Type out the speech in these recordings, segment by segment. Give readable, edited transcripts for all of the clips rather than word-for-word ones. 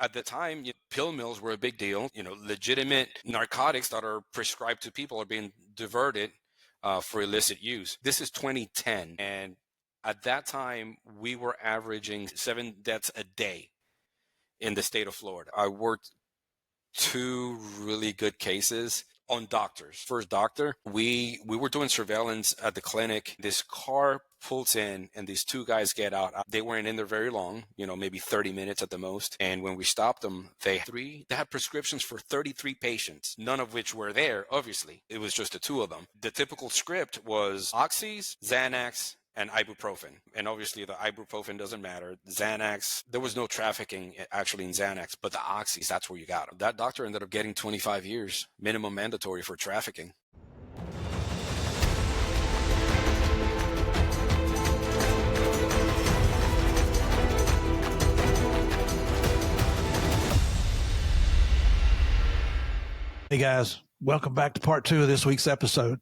At the time, pill mills were a big deal. Legitimate narcotics that are prescribed to people are being diverted for illicit use. This is 2010. And at that time, we were averaging 7 deaths a day in the state of Florida. I worked 2 really good cases on doctors. First doctor, we were doing surveillance at the clinic. This car pulls in and these 2 guys get out. They weren't in there very long, maybe 30 minutes at the most. And when we stopped them, they had prescriptions for 33 patients, none of which were there, obviously. It was just the 2 of them. The typical script was oxys, Xanax, and ibuprofen. And obviously the ibuprofen doesn't matter. Xanax, there was no trafficking actually in Xanax, but the oxys, that's where you got them. That doctor ended up getting 25 years, minimum mandatory for trafficking. Hey guys, welcome back to part 2 of this week's episode.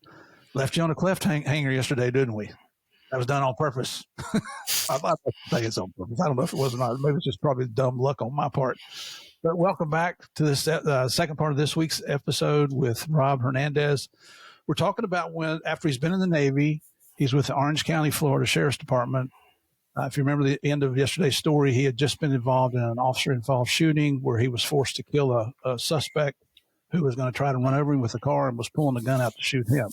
Left you on a cliffhanger yesterday, didn't we? That was done on purpose. I think it's on purpose. I don't know if it was or not. Maybe it's just probably dumb luck on my part. But welcome back to this second part of this week's episode with Rob Hernandez. We're talking about after he's been in the Navy, he's with the Orange County, Florida Sheriff's Department. If you remember the end of yesterday's story, he had just been involved in an officer-involved shooting where he was forced to kill a suspect who was going to try to run over him with a car and was pulling the gun out to shoot him.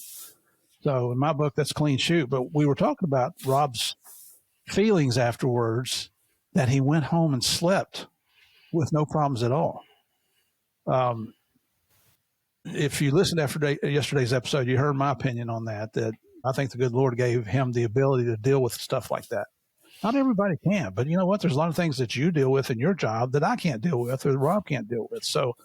So in my book, that's a clean shoot. But we were talking about Rob's feelings afterwards that he went home and slept with no problems at all. If you listened after yesterday's episode, you heard my opinion on that I think the good Lord gave him the ability to deal with stuff like that. Not everybody can, but you know what? There's a lot of things that you deal with in your job that I can't deal with or Rob can't deal with. So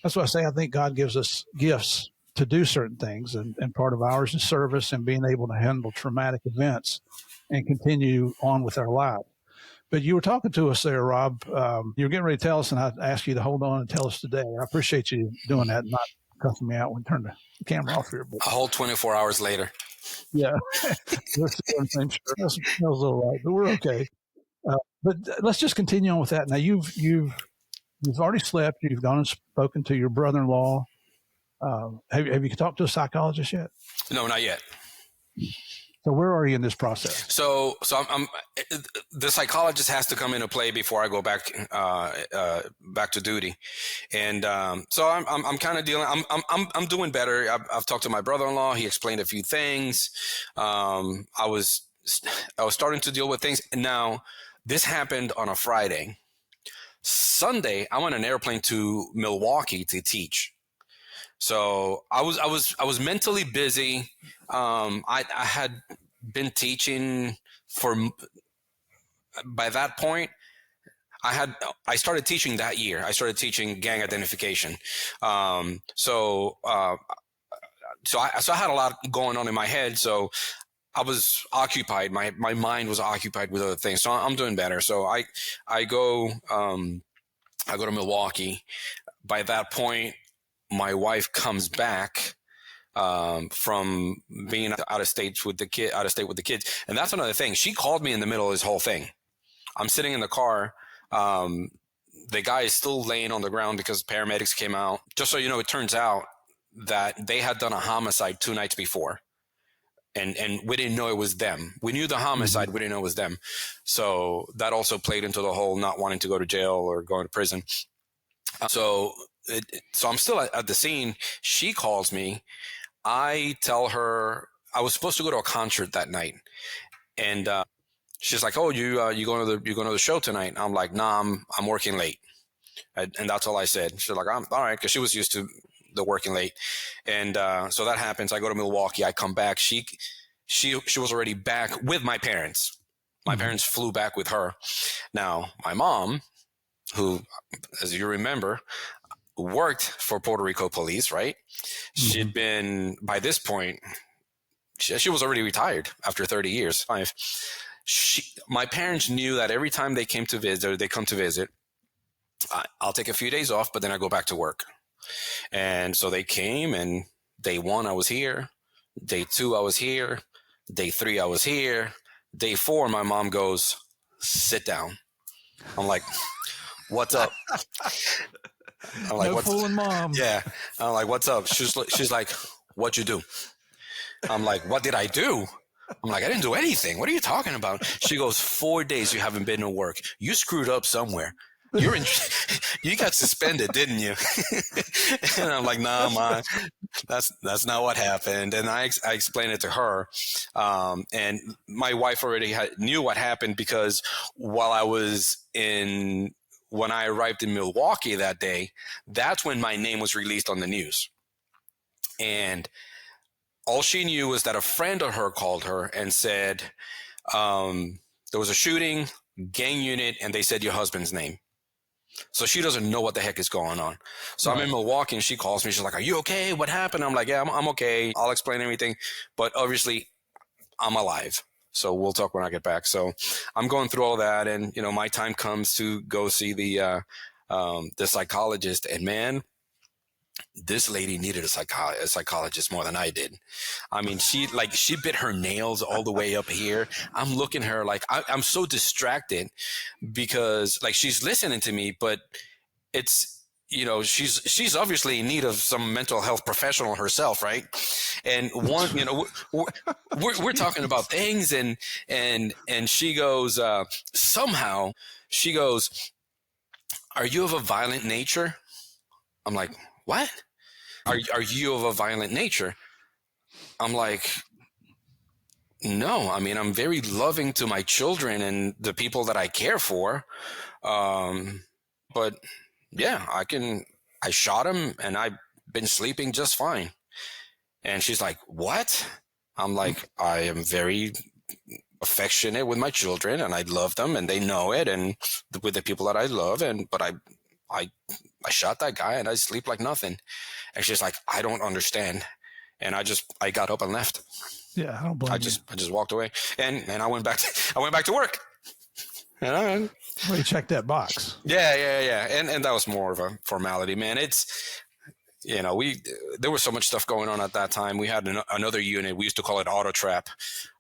that's why I say I think God gives us gifts to do certain things, and part of ours is service and being able to handle traumatic events and continue on with our lives. But you were talking to us there, Rob. You were getting ready to tell us, and I asked you to hold on and tell us today. I appreciate you doing that and not cussing me out when you turn the camera off here. A whole 24 hours later. Yeah. We're still in the same shirt. That smells all right, but we're okay. But let's just continue on with that. Now, you've already slept. You've gone and spoken to your brother-in-law. Have you talked to a psychologist yet? No, not yet. So where are you in this process? So I'm the psychologist has to come into play before I go back to duty, and so I'm kind of dealing. I'm doing better. I've talked to my brother-in-law. He explained a few things. I was starting to deal with things. Now this happened on a Friday. Sunday, I'm on an airplane to Milwaukee to teach. So I was mentally busy. I had been teaching by that point. I started teaching that year. I started teaching gang identification. So I had a lot going on in my head. So I was occupied. My mind was occupied with other things. So I'm doing better. So I go to Milwaukee. By that point, my wife comes back from being out of state with the kids. And that's another thing. She called me in the middle of this whole thing. I'm sitting in the car. The guy is still laying on the ground because paramedics came out. Just so you know, it turns out that they had done a homicide 2 nights before. And we didn't know it was them. We knew the homicide. We didn't know it was them. So that also played into the whole not wanting to go to jail or going to prison. So I'm still at the scene. She calls me. I tell her I was supposed to go to a concert that night, and she's like, "Oh, you going to the show tonight?" I'm like, "Nah, I'm working late," and that's all I said. She's like, "I'm all right," because she was used to the working late, and so that happens. I go to Milwaukee. I come back. She was already back with my parents. My parents flew back with her. Now, my mom, who, as you remember, worked for Puerto Rico police, right? She'd been, by this point, she was already retired after 30 years. My parents knew that every time they come to visit, I'll take a few days off, but then I go back to work. And so they came, and day 1, I was here. Day 2, I was here. Day 3, I was here. Day 4, my mom goes, "Sit down." I'm like, what's up? I'm like, No what's, fooling mom. yeah. I'm like, what's up? She's like, what'd you do? I'm like, what did I do? I'm like, I didn't do anything. What are you talking about? She goes, 4 days you haven't been to work. You screwed up somewhere. You got suspended, didn't you? And I'm like, nah, ma, that's not what happened. And I explained it to her. And my wife already knew what happened because when I arrived in Milwaukee that day, that's when my name was released on the news. And all she knew was that a friend of her called her and said, there was a shooting, gang unit, and they said your husband's name. So she doesn't know what the heck is going on. So I'm in Milwaukee and she calls me. She's like, are you okay? What happened? I'm like, yeah, I'm okay. I'll explain everything. But obviously I'm alive. So we'll talk when I get back. So I'm going through all that. And, my time comes to go see the psychologist. And man, this lady needed a psychologist more than I did. I mean, she bit her nails all the way up here. I'm looking at her like I'm so distracted because like she's listening to me, but it's, she's obviously in need of some mental health professional herself, right? And one, we're talking about things, and she goes, somehow she goes, "Are you of a violent nature?" I'm like, what? Are you of a violent nature? I'm like, no. I mean, I'm very loving to my children and the people that I care for. But yeah, I shot him and I've been sleeping just fine. And she's like, what? I'm like, I am very affectionate with my children and I love them and they know it, and with the people that I love, but I shot that guy and I sleep like nothing. And she's like, I don't understand. And I got up and left. Yeah, I don't blame you. I just walked away and I went back to work. Well, you checked that box. Yeah. And that was more of a formality, man. It's, there was so much stuff going on at that time. We had another unit. We used to call it Auto Trap.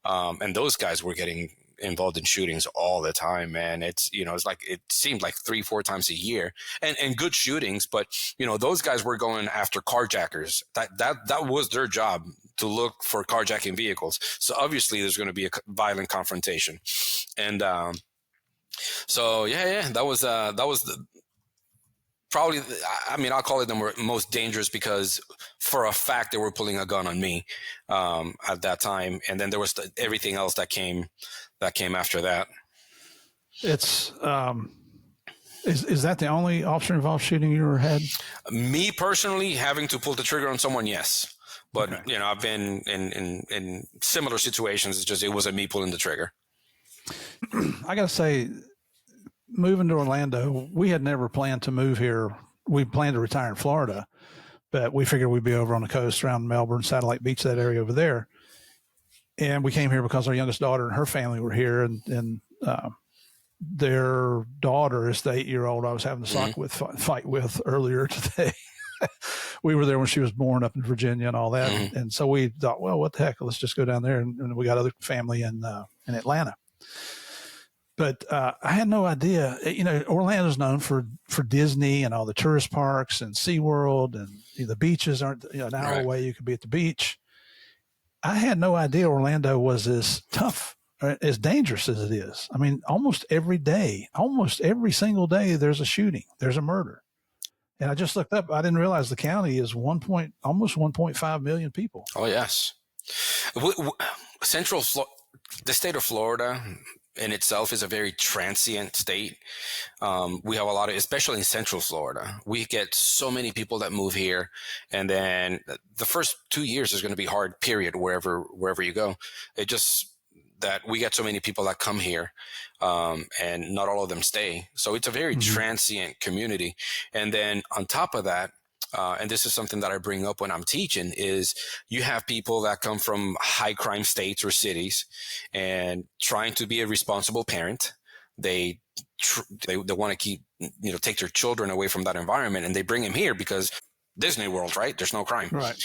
And those guys were getting involved in shootings all the time, man. It's, it's like, it seemed like 3-4 times a year and good shootings. But, those guys were going after carjackers. That was their job, to look for carjacking vehicles. So obviously there's going to be a violent confrontation. And, so yeah, that was probably, I mean, I'll call it the most dangerous because for a fact they were pulling a gun on me at that time. And then there was everything else that came after that. It's is that the only officer involved shooting you ever had? Me personally, having to pull the trigger on someone, yes. But, okay. I've been in similar situations. It's just, it wasn't me pulling the trigger. I got to say, moving to Orlando, we had never planned to move here. We planned to retire in Florida, but we figured we'd be over on the coast around Melbourne, Satellite Beach, that area over there. And we came here because our youngest daughter and her family were here, and their daughter is the 8-year-old I was having the fight with earlier today. We were there when she was born up in Virginia and all that. Mm-hmm. And so we thought, well, what the heck? Let's just go down there. And we got other family in Atlanta. But I had no idea, Orlando's known for Disney and all the tourist parks and SeaWorld, and the beaches aren't, an hour away, you could be at the beach. I had no idea Orlando was as tough, or as dangerous as it is. I mean, almost every single day, there's a shooting, there's a murder. And I just looked up, I didn't realize the county is almost 1.5 million people. Oh, yes. The state of Florida in itself is a very transient state. We have a lot of, especially in Central Florida, we get so many people that move here, and then the first 2 years is going to be hard, period, wherever you go. It just that we get so many people that come here, and not all of them stay. So it's a very transient community. And then on top of that, and this is something that I bring up when I'm teaching, is you have people that come from high crime states or cities and trying to be a responsible parent. They want to keep, take their children away from that environment, and they bring them here because Disney World, right? There's no crime. Right.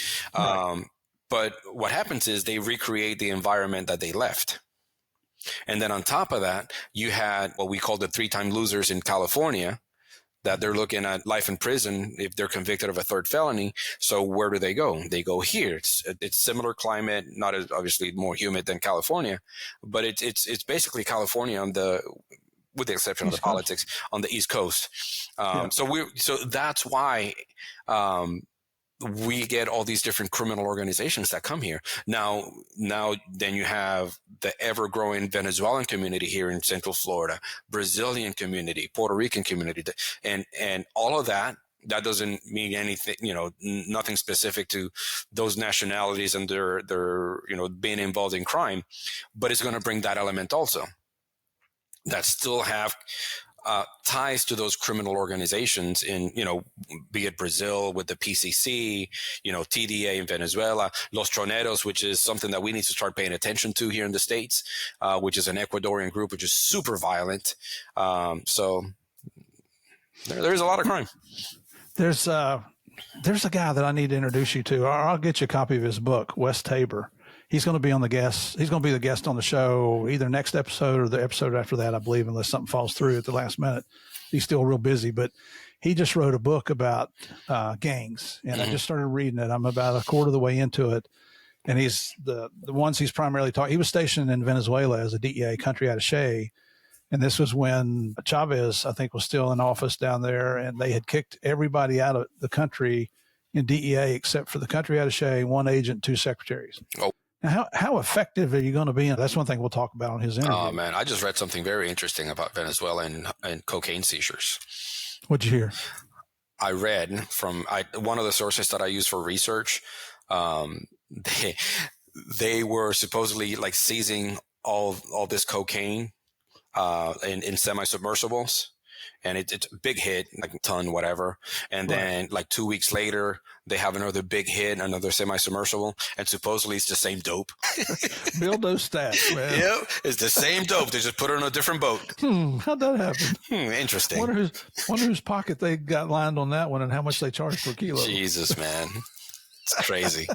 But what happens is they recreate the environment that they left. And then on top of that, you had what we call the 3-time losers in California that they're looking at life in prison if they're convicted of a third felony. So where do they go? They go here. It's similar climate, not as obviously more humid than California, but it's basically California with the exception of the politics, on the East Coast. So that's why we get all these different criminal organizations that come here. Now, then you have the ever-growing Venezuelan community here in Central Florida, Brazilian community, Puerto Rican community, and all of that. That doesn't mean anything, nothing specific to those nationalities and their being involved in crime, but it's going to bring that element also, that still have ties to those criminal organizations in, be it Brazil with the PCC, TDA in Venezuela, Los Troneros, which is something that we need to start paying attention to here in the States, which is an Ecuadorian group, which is super violent. So there's a lot of crime. There's a guy that I need to introduce you to. I'll get you a copy of his book, Wes Tabor. He's going to be the guest on the show either next episode or the episode after that, I believe, unless something falls through at the last minute. He's still real busy, but he just wrote a book about gangs, and I just started reading it. I'm about a quarter of the way into it, and he's the ones he's primarily talking. He was stationed in Venezuela as a DEA country attaché, and this was when Chavez, I think, was still in office down there, and they had kicked everybody out of the country in DEA except for the country attaché, one agent, two secretaries. Oh. Now, how effective are you going to be? That's one thing we'll talk about on his interview. Oh, man. I just read something very interesting about Venezuela and cocaine seizures. What'd you hear? I read from one of the sources that I use for research. They were supposedly like seizing all this cocaine in semi-submersibles. And it's a big hit, like a ton, whatever. And then like 2 weeks later, they have another big hit, another semi-submersible. And supposedly it's the same dope. Build those stats, man. Yep, it's the same dope. They just put it on a different boat. How'd that happen? Interesting. Wonder whose pocket they got lined on that one and how much they charge per kilo. Jesus, man. It's crazy.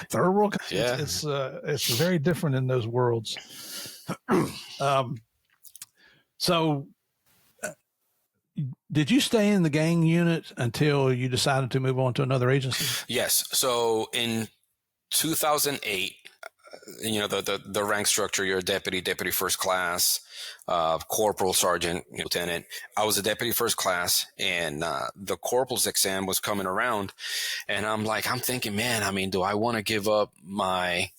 Third world. Yeah. It's very different in those worlds. So did you stay in the gang unit until you decided to move on to another agency? Yes. So in 2008, the rank structure, you're a deputy first class, corporal, sergeant, lieutenant. I was a deputy first class, and the corporal's exam was coming around, and I'm thinking, man, do I want to give up my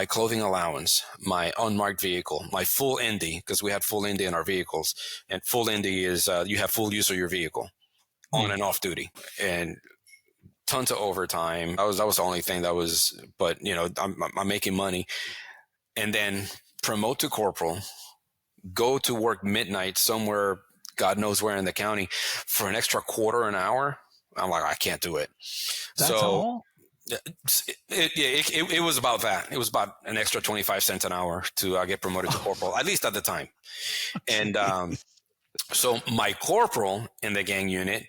clothing allowance, my unmarked vehicle, my full Indy, because we had full Indy in our vehicles, and full Indy is you have full use of your vehicle, on and off duty, and tons of overtime. That was the only thing that was, but I'm making money, and then promote to corporal, go to work midnight somewhere, God knows where in the county, for an extra quarter an hour. I'm like, I can't do it. That's all? It was about that. It was about an extra 25 cents an hour to get promoted to corporal, at least at the time. And so my corporal in the gang unit,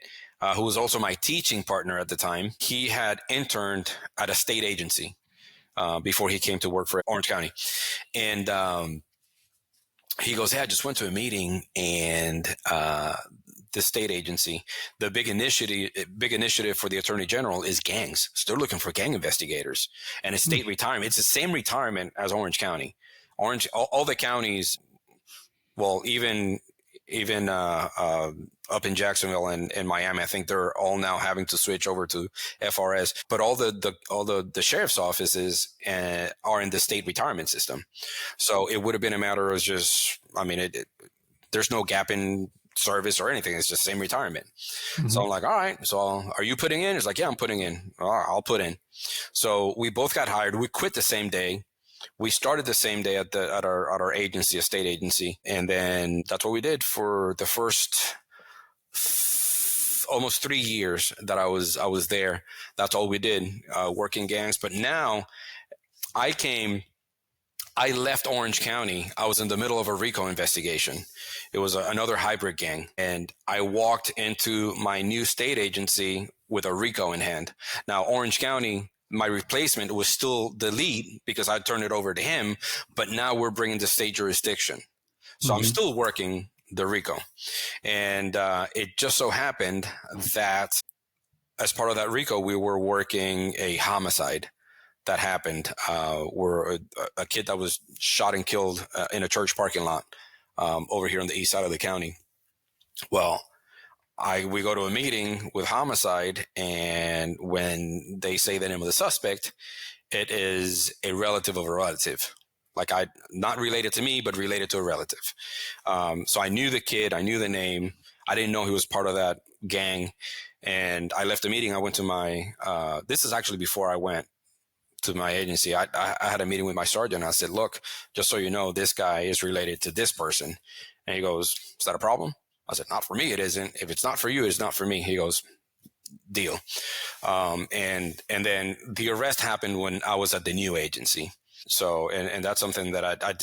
who was also my teaching partner at the time, he had interned at a state agency before he came to work for Orange County. And he goes, "Hey, I just went to a meeting, and the state agency, the big initiative for the Attorney General is gangs. So they're looking for gang investigators, and it's state retirement. It's the same retirement as Orange County. All the counties, well, even up in Jacksonville and Miami, I think they're all now having to switch over to FRS. But all the sheriff's offices are in the state retirement system. So it would have been a matter of just, there's no gap in service or anything. It's just same retirement. Mm-hmm. So I'm like, all right, so are you putting in? It's like, yeah, I'm putting in. All right, I'll put in. So we both got hired. We quit the same day. We started the same day at our agency, a state agency. And then that's what we did for the first almost 3 years that I was there. That's all we did, working gangs. But now I left Orange County. I was in the middle of a RICO investigation. It was another hybrid gang. And I walked into my new state agency with a RICO in hand. Now, Orange County, my replacement was still the lead because I turned it over to him. But now we're bringing the state jurisdiction. So I'm still working the RICO. And it just so happened that as part of that RICO, we were working a homicide that happened where a kid that was shot and killed in a church parking lot over here on the east side of the county. Well, we go to a meeting with homicide, and when they say the name of the suspect, it is a relative of a relative. Like, not related to me, but related to a relative. So I knew the kid, I knew the name. I didn't know he was part of that gang. And I left the meeting. I went to my, this is actually before I went to my agency. I had a meeting with my sergeant. I said, look, just so you know, this guy is related to this person. And he goes, is that a problem? I said, not for me, it isn't. If it's not for you, it's not for me. He goes, deal. And then the arrest happened when I was at the new agency. So, and that's something that I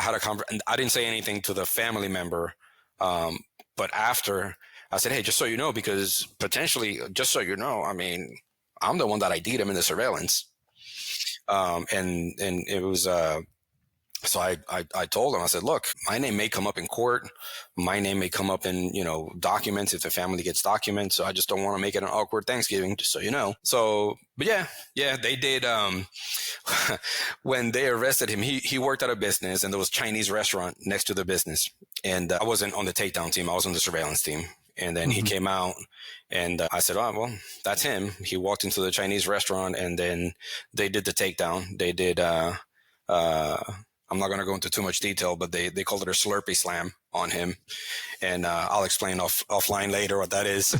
had a conversation. I didn't say anything to the family member. But after, I said, hey, just so you know, because potentially, just so you know, I mean, I'm the one that ID'd him in the surveillance. And it was, so I told him, I said, look, my name may come up in court. My name may come up in, documents if the family gets documents. So I just don't want to make it an awkward Thanksgiving, just so you know. So, but yeah, they did. When they arrested him, he worked at a business, and there was a Chinese restaurant next to the business. And I wasn't on the takedown team. I was on the surveillance team. And then he came out, and I said, oh, well, that's him. He walked into the Chinese restaurant, and then they did the takedown. They did, I'm not going to go into too much detail, but they called it a Slurpee slam on him. And I'll explain offline later what that is.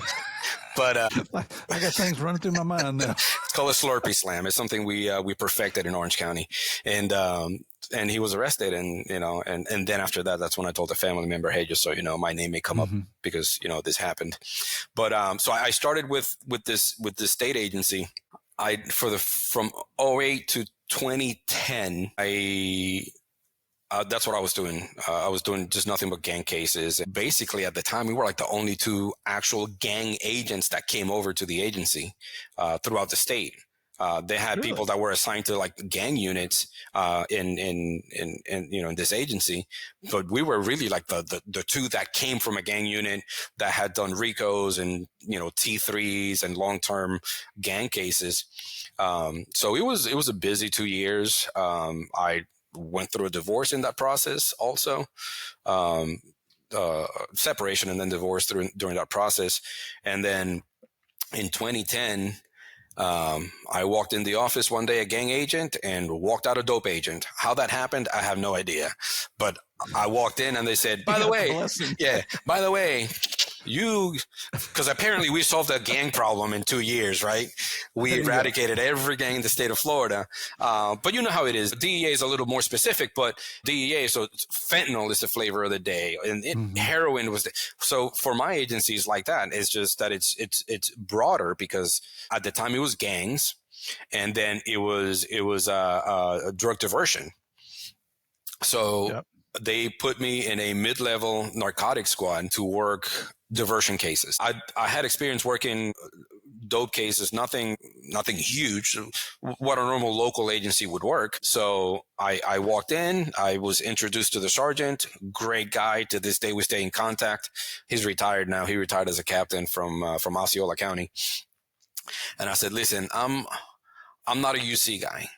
But I got things running through my mind now. It's called a Slurpee slam. It's something we perfected in Orange County. And he was arrested, and then after that, that's when I told the family member, hey, just so you know, my name may come up because, this happened. But so I started with this state agency. From 2008 to 2010, that's what I was doing. I was doing just nothing but gang cases. And basically, at the time, we were like the only two actual gang agents that came over to the agency throughout the state. They had people that were assigned to like gang units in this agency, but we were really like the two that came from a gang unit that had done RICOs and T3s and long-term gang cases. So it was a busy 2 years. I went through a divorce in that process also. Separation and then divorce during that process. And then in 2010, I walked in the office one day, a gang agent, and walked out a dope agent. How that happened, I have no idea. But I walked in and they said, by the way, because apparently we solved a gang problem in 2 years, right? We eradicated every gang in the state of Florida. But you know how it is. DEA is a little more specific, but DEA, so fentanyl is the flavor of the day, and heroin was. So for my agencies like that, it's just that it's broader, because at the time it was gangs, and then it was drug diversion. So they put me in a mid-level narcotics squad to work diversion cases. I had experience working dope cases, nothing huge, what a normal local agency would work. So I walked in, I was introduced to the sergeant, great guy. To this day, we stay in contact. He's retired now. He retired as a captain from Osceola County. And I said, listen, I'm not a UC guy.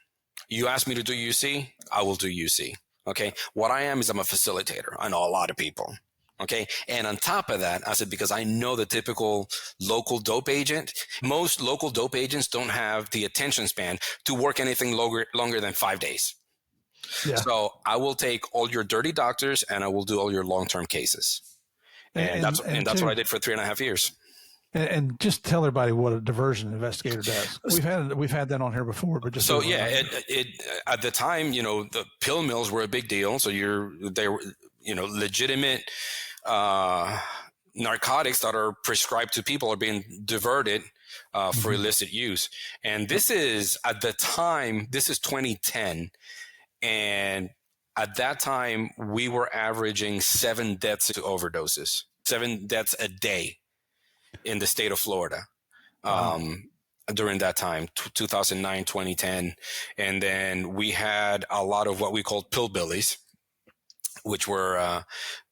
You asked me to do UC, I will do UC. Okay. What I am is I'm a facilitator. I know a lot of people. Okay. And on top of that, I said, because I know the typical local dope agent, most local dope agents don't have the attention span to work anything longer than 5 days. Yeah. So I will take all your dirty doctors and I will do all your long-term cases. And that's what I did for 3.5 years. And just tell everybody what a diversion investigator does. We've had that on here before, but just so it at the time, the pill mills were a big deal. So they were legitimate narcotics that are prescribed to people are being diverted for illicit use. And this is at the time. This is 2010, and at that time we were averaging 7 deaths to overdoses, 7 deaths a day in the state of Florida during that time, 2009, 2010. And then we had a lot of what we called pillbillies. which were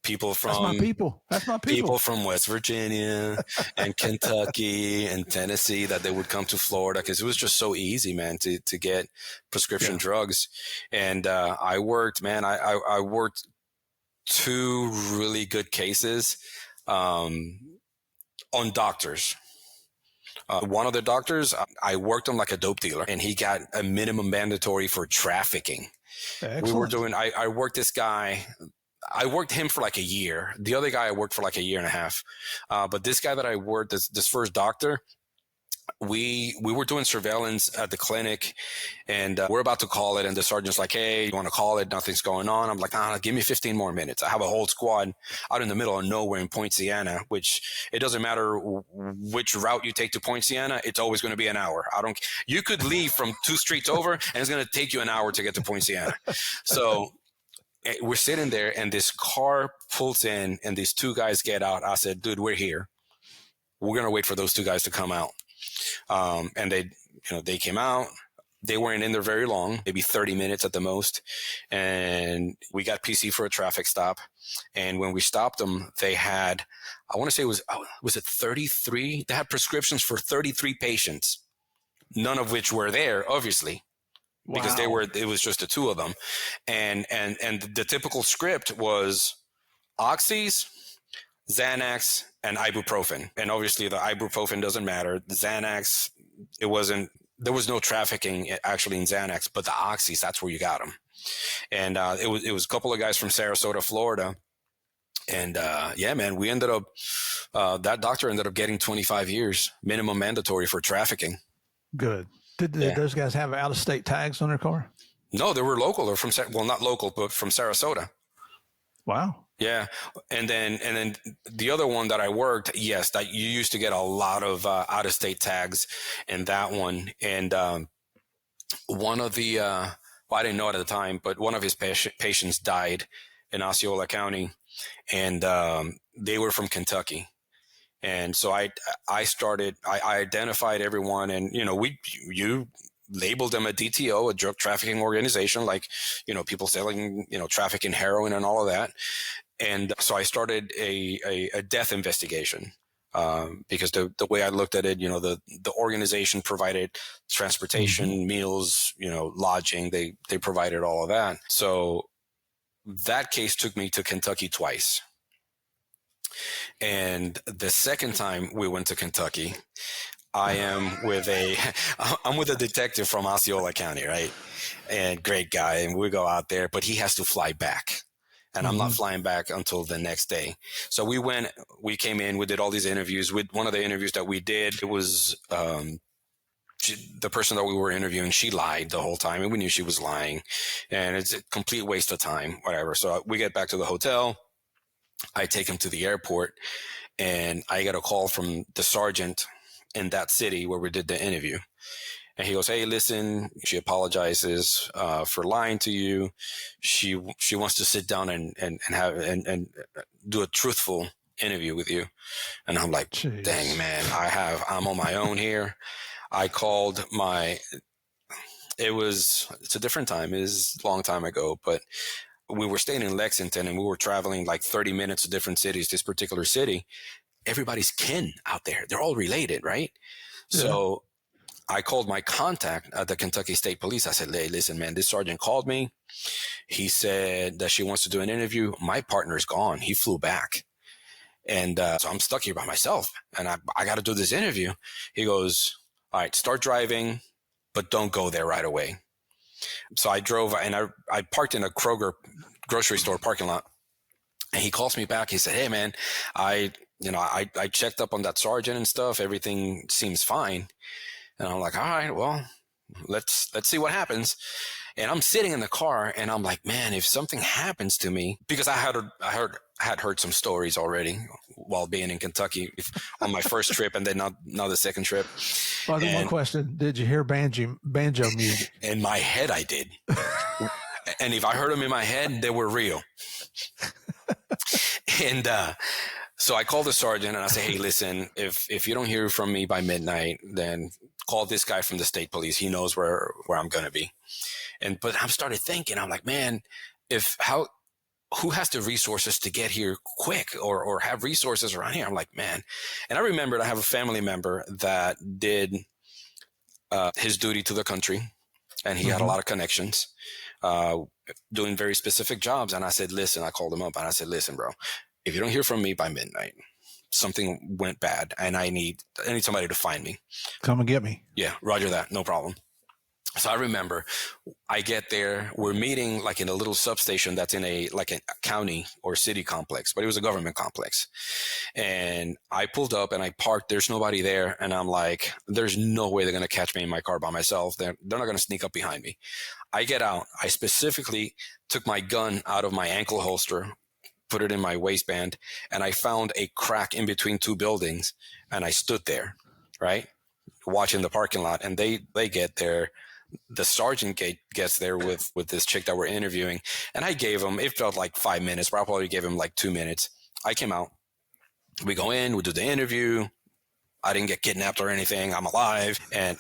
people That's my from people. That's my people people. from West Virginia and Kentucky and Tennessee that they would come to Florida because it was just so easy, man, to get prescription Yeah. drugs. And I worked, man, I worked two really good cases on doctors. One of the doctors, I worked him like a dope dealer, and he got a minimum mandatory for trafficking. We were Excellent. doing, I worked this guy. I worked him for like a year. The other guy I worked for like a year and a half. But this guy that I worked, this first doctor, we were doing surveillance at the clinic, and we're about to call it, and the sergeant's like, hey, you want to call it? Nothing's going on. I'm like, give me 15 more minutes. I have a whole squad out in the middle of nowhere in Point Siena, which it doesn't matter which route you take to Point Siena, it's always going to be an hour. You could leave from 2 streets over and it's going to take you an hour to get to Point Siena. So we're sitting there, and this car pulls in, and these two guys get out. I said, dude, we're here. We're going to wait for those two guys to come out. And they came out. They weren't in there very long, maybe 30 minutes at the most. And we got PC for a traffic stop. And when we stopped them, they had, I want to say was it 33? They had prescriptions for 33 patients, none of which were there, obviously, because Wow. it was just the two of them. And the typical script was oxys, Xanax, and ibuprofen. And obviously the ibuprofen doesn't matter. The Xanax, there was no trafficking actually in Xanax, but the oxys, that's where you got them. And it was a couple of guys from Sarasota, Florida. And yeah, man, we ended up, that doctor ended up getting 25 years minimum mandatory for trafficking. Good. Did those guys have out of state tags on their car? No, they were local, or not local, but from Sarasota. Wow. Yeah. And then the other one that I worked, yes, that you used to get a lot of out of state tags in that one. And one of the, well, I didn't know it at the time, but one of his patients died in Osceola County, and they were from Kentucky. And so I identified everyone, and, you labeled them a DTO, a drug trafficking organization, like, people selling, trafficking heroin and all of that. And so I started a death investigation, because the way I looked at it, the organization provided transportation, meals, lodging. They provided all of that. So that case took me to Kentucky twice. And the second time we went to Kentucky, I'm with a detective from Osceola County, right? And great guy. And we go out there, but he has to fly back. And I'm not flying back until the next day. So we came in, we did all these interviews. With one of the interviews that we did, it was the person that we were interviewing, she lied the whole time, and we knew she was lying. And it's a complete waste of time, whatever. So we get back to the hotel. I take him to the airport, and I get a call from the sergeant in that city where we did the interview. And he goes, hey, listen, she apologizes for lying to you. She wants to sit down and have do a truthful interview with you. And I'm like, Jeez. dang, man, I'm on my own here. I called it's a different time. It was a long time ago, but we were staying in Lexington, and we were traveling like 30 minutes to different cities. This particular city, everybody's kin out there. They're all related, right? Yeah. So I called my contact at the Kentucky State Police. I said, hey, listen, man, this sergeant called me. He said that she wants to do an interview. My partner's gone. He flew back. And so I'm stuck here by myself, and I got to do this interview. He goes, all right, start driving, but don't go there right away. So I drove, and I parked in a Kroger grocery store parking lot. And he calls me back. He said, hey, man, I checked up on that sergeant and stuff. Everything seems fine. And I'm like, all right, well, let's see what happens. And I'm sitting in the car, and I'm like, man, if something happens to me, because I had heard some stories already while being in Kentucky on my first trip, and then now the second trip. Well, one question: did you hear banjo music? In my head, I did. And if I heard them in my head, they were real. And so I called the sergeant, and I said, hey, listen, if you don't hear from me by midnight, then call this guy from the state police. He knows where I'm going to be. But I started thinking, I'm like, man, who has the resources to get here quick or have resources around here? I'm like, man. And I remembered I have a family member that did his duty to the country, and he had a lot of connections, doing very specific jobs. And I said, listen, I called him up and I said, listen, bro, if you don't hear from me by midnight, something went bad and I need somebody to find me. Come and get me. Yeah, roger that. No problem. So I remember I get there, we're meeting like in a little substation that's in a county or city complex, but it was a government complex. And I pulled up and I parked, there's nobody there. And I'm like, there's no way they're going to catch me in my car by myself. They're not going to sneak up behind me. I get out. I specifically took my gun out of my ankle holster, put it in my waistband, and I found a crack in between two buildings. And I stood there, right, watching the parking lot. And they get there. The sergeant gets there with this chick that we're interviewing. And I gave him, it felt like 5 minutes, but I probably gave him like 2 minutes. I came out. We go in, we do the interview. I didn't get kidnapped or anything. I'm alive. And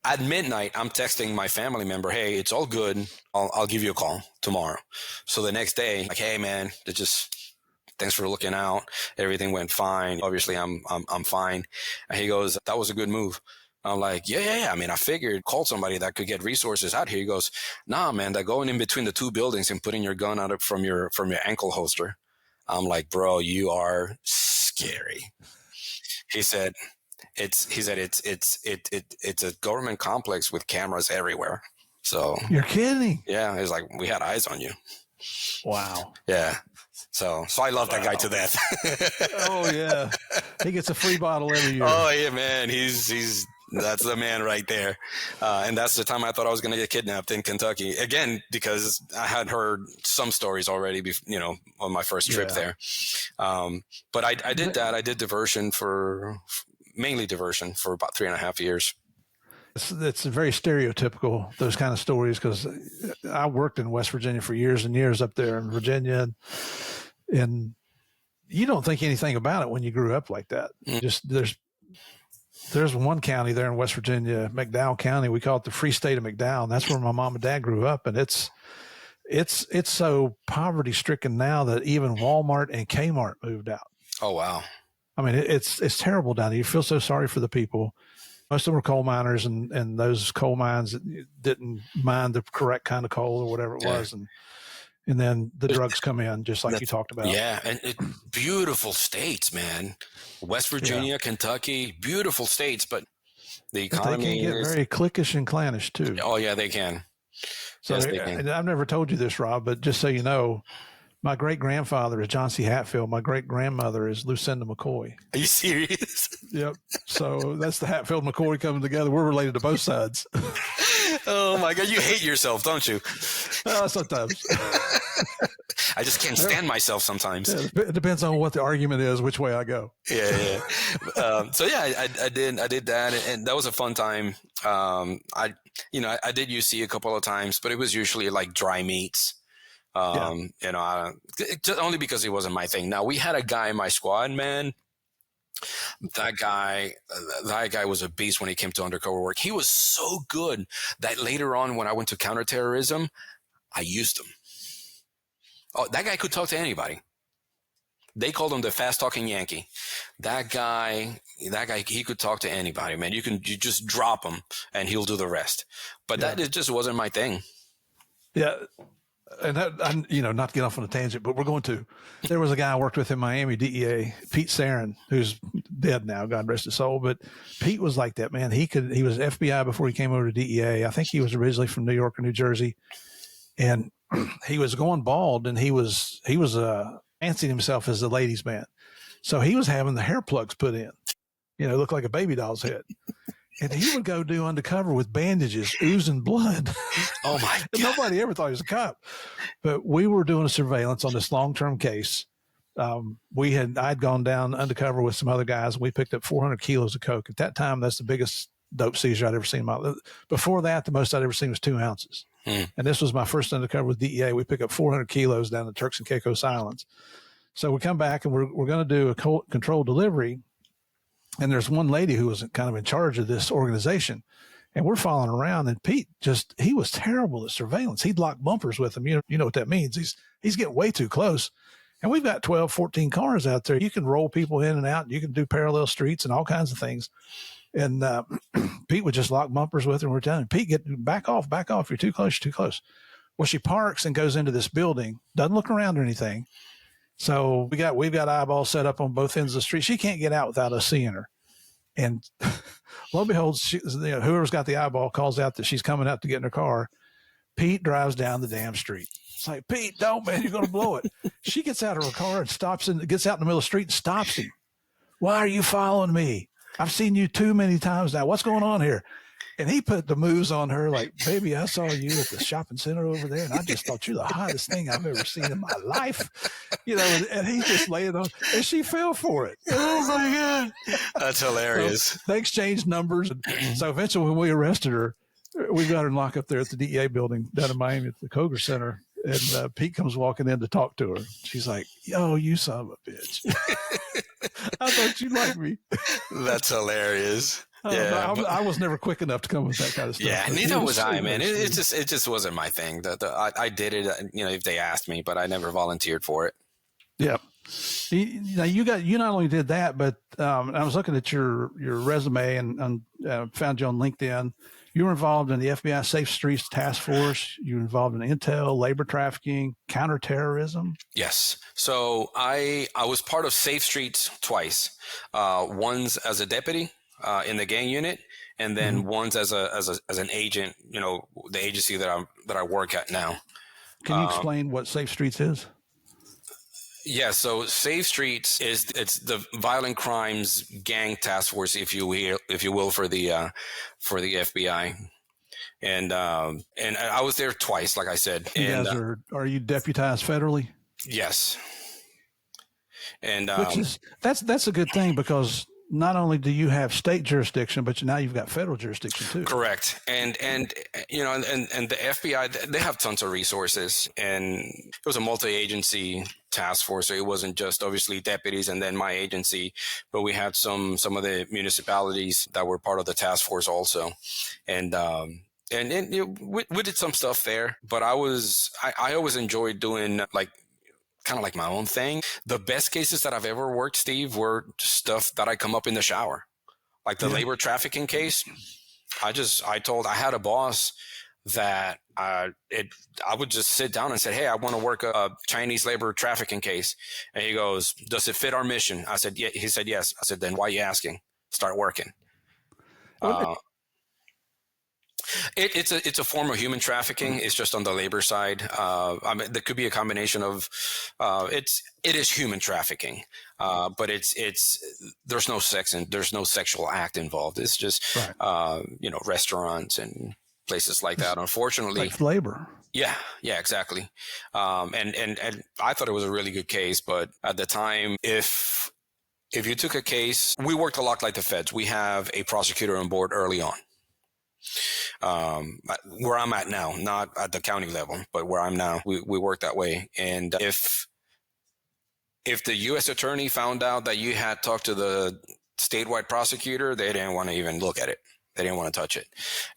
at midnight, I'm texting my family member, hey, it's all good. I'll give you a call tomorrow. So the next day, like, hey, man, thanks for looking out. Everything went fine. Obviously, I'm fine. And he goes, that was a good move. I'm like, yeah. I mean, I figured, call somebody that could get resources out here. He goes, nah, man, that going in between the two buildings and putting your gun out from your ankle holster. I'm like, bro, you are scary. He said, it's a government complex with cameras everywhere. So you're kidding. Yeah. He's like, we had eyes on you. Wow. Yeah. So I love that guy to death. Oh yeah. He gets a free bottle every year. Oh yeah, man. That's the man right there. And that's the time I thought I was going to get kidnapped in Kentucky again, because I had heard some stories already, on my first trip there. But I did that. I did mainly diversion for about 3.5 years. It's very stereotypical, those kind of stories, because I worked in West Virginia for years and years up there in Virginia, and you don't think anything about it when you grew up like that. Just there's one county there in West Virginia, McDowell County. We call it the Free State of McDowell. And that's where my mom and dad grew up, and it's so poverty stricken now that even Walmart and Kmart moved out. Oh wow! I mean, it's terrible down there. You feel so sorry for the people. Most of them were coal miners, and those coal mines didn't mine the correct kind of coal or whatever it was. And then the drugs come in, just like you talked about. Yeah. And beautiful states, man. West Virginia, Kentucky, beautiful states, but the economy they can get very cliquish and clannish too. Oh yeah, they can. So yes, they can. And I've never told you this, Rob, but just so you know, my great-grandfather is John C. Hatfield. My great-grandmother is Lucinda McCoy. Are you serious? Yep. So that's the Hatfield McCoy coming together. We're related to both sides. Oh, my God. You hate yourself, don't you? Sometimes. I just can't stand myself sometimes. Yeah, it depends on what the argument is, which way I go. Yeah. So, yeah, I did that, and that was a fun time. I did UC a couple of times, but it was usually like dry meats. Just only because it wasn't my thing. Now, we had a guy in my squad, man. That guy was a beast when he came to undercover work. He was so good that later on, when I went to counterterrorism, I used him. Oh, that guy could talk to anybody. They called him the fast-talking Yankee. That guy, he could talk to anybody, man. You just drop him, and he'll do the rest. But that just wasn't my thing. Yeah. And that, not to get off on a tangent, but we're going to. There was a guy I worked with in Miami, DEA, Pete Sarin, who's dead now, God rest his soul. But Pete was like that, man. He was FBI before he came over to DEA. I think he was originally from New York or New Jersey, and he was going bald, and he was fancying himself as the ladies' man. So he was having the hair plugs put in, looked like a baby doll's head. And he would go do undercover with bandages, oozing blood. Oh, my God. Nobody ever thought he was a cop. But we were doing a surveillance on this long-term case. I'd gone down undercover with some other guys, and we picked up 400 kilos of coke. At that time, that's the biggest dope seizure I'd ever seen in my life. Before that, the most I'd ever seen was 2 ounces. And this was my first undercover with DEA. We picked up 400 kilos down the Turks and Caicos Islands. So we come back, and we're going to do a controlled delivery. And there's one lady who was kind of in charge of this organization. And we're following around, and Pete he was terrible at surveillance. He'd lock bumpers with him. You know what that means. He's getting way too close. And we've got 12, 14 cars out there. You can roll people in and out. You can do parallel streets and all kinds of things. And Pete would just lock bumpers with her. And we're telling him, Pete, back off. You're too close. Well, she parks and goes into this building, doesn't look around or anything. So we've got eyeballs set up on both ends of the street. She can't get out without us seeing her. And lo and behold, whoever's got the eyeball calls out that she's coming out to get in her car. Pete drives down the damn street. It's like, Pete, don't, man, you're going to blow it. She gets out of her car and gets out in the middle of the street and stops him. Why are you following me? I've seen you too many times now. What's going on here? And he put the moves on her like, baby, I saw you at the shopping center over there, and I just thought you're the hottest thing I've ever seen in my life. And he just laid it on, and she fell for it. Oh, my God. That's hilarious. So they exchanged numbers. So eventually when we arrested her, we got her in lock up there at the DEA building down in Miami at the Koger Center. And Pete comes walking in to talk to her. She's like, yo, you son of a bitch. I thought you liked me. That's hilarious. Yeah, I was never quick enough to come with that kind of stuff. Yeah, neither was I, man. It just wasn't my thing. I did it, if they asked me, but I never volunteered for it. Yeah. You not only did that, but I was looking at your resume and found you on LinkedIn. You were involved in the FBI Safe Streets Task Force. You were involved in intel, labor trafficking, counterterrorism. Yes. So I was part of Safe Streets twice. Once as a deputy in the gang unit, and then once as an agent. The agency that I work at now. Can you explain what Safe Streets is? Yeah, so Safe Streets it's the violent crimes gang task force, if you will, for the FBI, and I was there twice, like I said. You guys are you deputized federally? Yes, and that's a good thing, because not only do you have state jurisdiction, but now you've got federal jurisdiction too. Correct. And the FBI, they have tons of resources, and it was a multi-agency task force. So it wasn't just obviously deputies and then my agency, but we had some of the municipalities that were part of the task force also. And we did some stuff there, but I always enjoyed doing kind of like my own thing. The best cases that I've ever worked, Steve, were stuff that I come up in the shower. Like the labor trafficking case. I had a boss that I would just sit down and say, hey, I want to work a Chinese labor trafficking case. And he goes, does it fit our mission? I said, yeah. He said, yes. I said, then why are you asking? Start working. It's a form of human trafficking. It's just on the labor side. There could be a combination of it is human trafficking, but there's no sex and there's no sexual act involved. It's just restaurants and places like that. Unfortunately, like labor. Yeah, exactly. And I thought it was a really good case, but at the time, if you took a case, we worked a lot like the feds. We have a prosecutor on board early on. Where I'm at now, not at the county level, but where I'm now, we work that way. And if the U.S. attorney found out that you had talked to the statewide prosecutor, they didn't want to even look at it. They didn't want to touch it.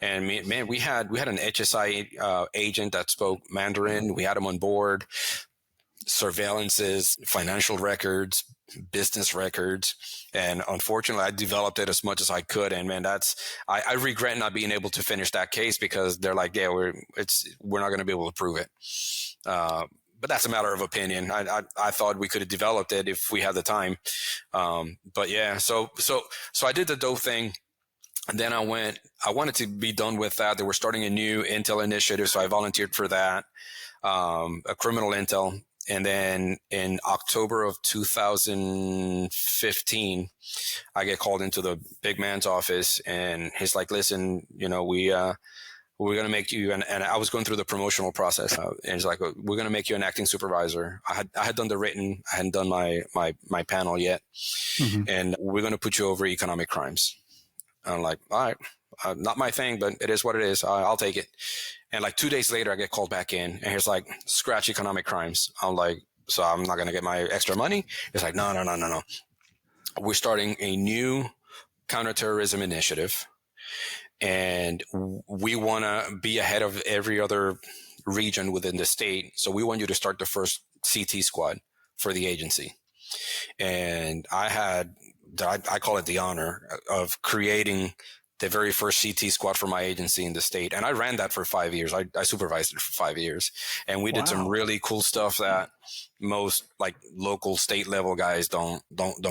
And we had an HSI agent that spoke Mandarin. We had him on board. Surveillances, financial records, business records. And unfortunately, I developed it as much as I could. And man, I regret not being able to finish that case, because they're like, yeah, we're not going to be able to prove it. But that's a matter of opinion. I thought we could have developed it if we had the time. But yeah, so I did the dope thing. And then I wanted to be done with that. They were starting a new intel initiative. So I volunteered for that, a criminal intel. And then in October of 2015, I get called into the big man's office, and he's like, listen, we're going to make you, and I was going through the promotional process. And he's like, we're going to make you an acting supervisor. I had done the written, I hadn't done my panel yet. Mm-hmm. And we're going to put you over economic crimes. And I'm like, all right, not my thing, but it is what it is. I'll take it. And 2 days later, I get called back in, and he's like, scratch economic crimes. I'm like, so I'm not going to get my extra money? He's like, no. We're starting a new counterterrorism initiative. and we want to be ahead of every other region within the state. So we want you to start the first CT squad for the agency. And I call it the honor of creating the very first CT squad for my agency in the state. And I ran that for 5 years. I supervised it for 5 years. And we did some really cool stuff that most like local state level guys don't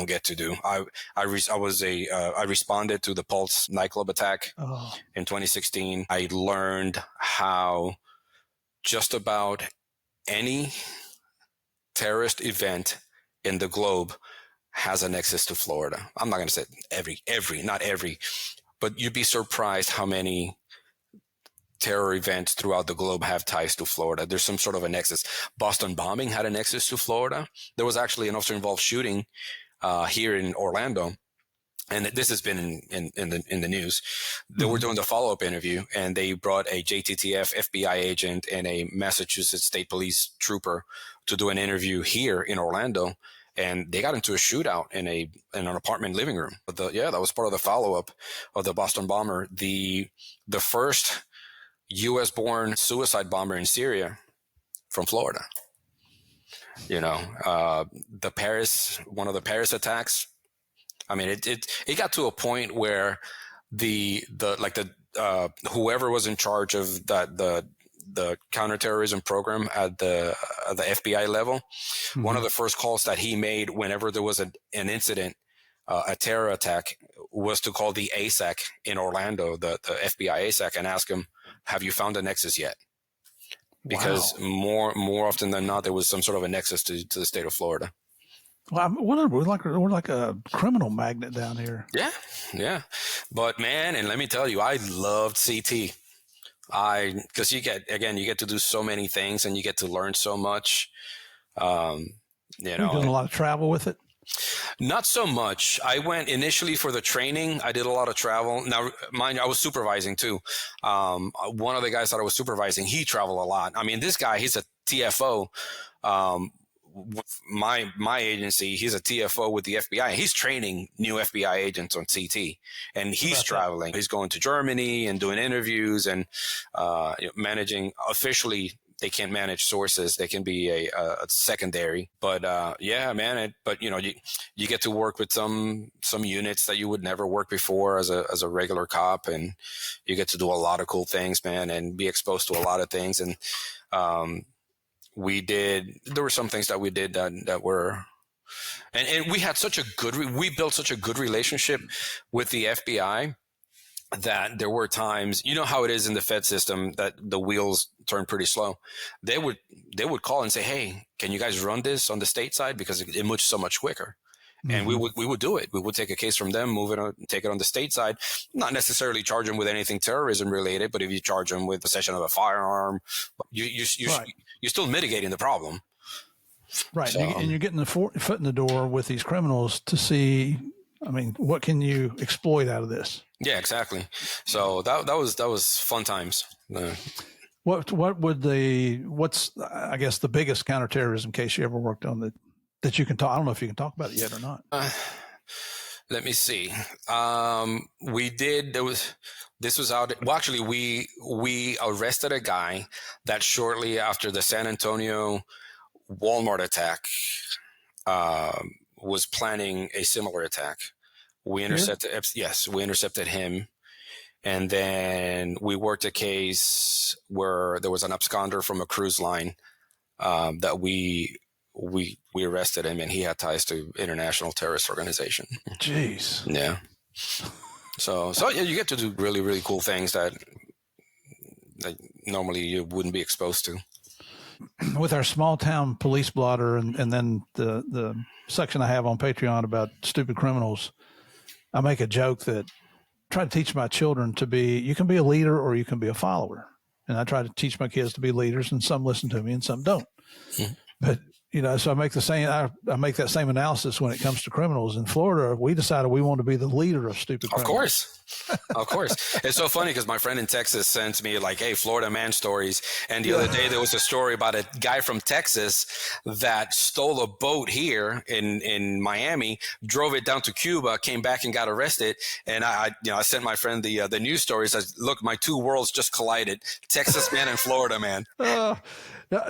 get to do. I responded to the Pulse nightclub attack in 2016. I learned how just about any terrorist event in the globe has a nexus to Florida. I'm not going to say not every, but you'd be surprised how many terror events throughout the globe have ties to Florida. There's some sort of a nexus. Boston bombing had a nexus to Florida. There was actually an officer-involved shooting here in Orlando, and this has been in the news. They were doing the follow-up interview, and they brought a JTTF FBI agent and a Massachusetts State Police trooper to do an interview here in Orlando. And they got into a shootout in an apartment living room. That was part of the follow-up of the Boston bomber. The first U.S.-born suicide bomber in Syria from Florida. You know, one of the Paris attacks. I mean, it got to a point where whoever was in charge of the counterterrorism program at the FBI level, one of the first calls that he made whenever there was an incident, a terror attack, was to call the ASAC in Orlando, the FBI ASAC, and ask him, have you found a nexus yet? Because more often than not, there was some sort of a nexus to the state of Florida. Well, we're like a criminal magnet down here. Yeah. But man, and let me tell you, I loved CT. Because you get to do so many things and you get to learn so much. You're doing a lot of travel with it? Not so much. I went initially for the training. I did a lot of travel. Now, mind you, I was supervising too. One of the guys that I was supervising, he traveled a lot. I mean, this guy, he's a TFO. My agency, he's a TFO with the FBI. He's training new FBI agents on CT, and he's traveling. He's going to Germany and doing interviews and managing. Officially, they can't manage sources. They can be a secondary. But but you get to work with some units that you would never work before as a regular cop, and you get to do a lot of cool things, man, and be exposed to a lot of things. And there were some things that we did that were, and we had we built such a good relationship with the FBI that there were times, you know how it is in the Fed system, that the wheels turn pretty slow. They would call and say, hey, can you guys run this on the state side? Because it moves so much quicker. And we would do it. We would take a case from them, move it on, take it on the state side, not necessarily charge them with anything terrorism related, but if you charge them with possession of a firearm, you're still mitigating the problem. Right. So, and you're getting the foot in the door with these criminals to see, I mean, what can you exploit out of this? Yeah, exactly. So that was fun times. What's I guess the biggest counterterrorism case you ever worked on that you can talk? I don't know if you can talk about it yet or not. Let me see. We did. This was out. Well, actually, we arrested a guy that shortly after the San Antonio Walmart attack was planning a similar attack. We intercepted. Yes, we intercepted him, and then we worked a case where there was an absconder from a cruise line that we arrested him, and he had ties to international terrorist organization. Jeez. Yeah. So yeah, you get to do really, really cool things that normally you wouldn't be exposed to. With our small town police blotter and then the section I have on Patreon about stupid criminals, I make a joke that I try to teach my children you can be a leader or you can be a follower. And I try to teach my kids to be leaders, and some listen to me and some don't. Mm-hmm. But So I make that same analysis when it comes to criminals. In Florida, we decided we want to be the leader of stupid criminals. Of course. Of course. It's so funny because my friend in Texas sent me like, hey, Florida man stories. And the other day there was a story about a guy from Texas that stole a boat here in Miami, drove it down to Cuba, came back and got arrested. And I sent my friend the news stories. I said, look, my two worlds just collided. Texas man and Florida man.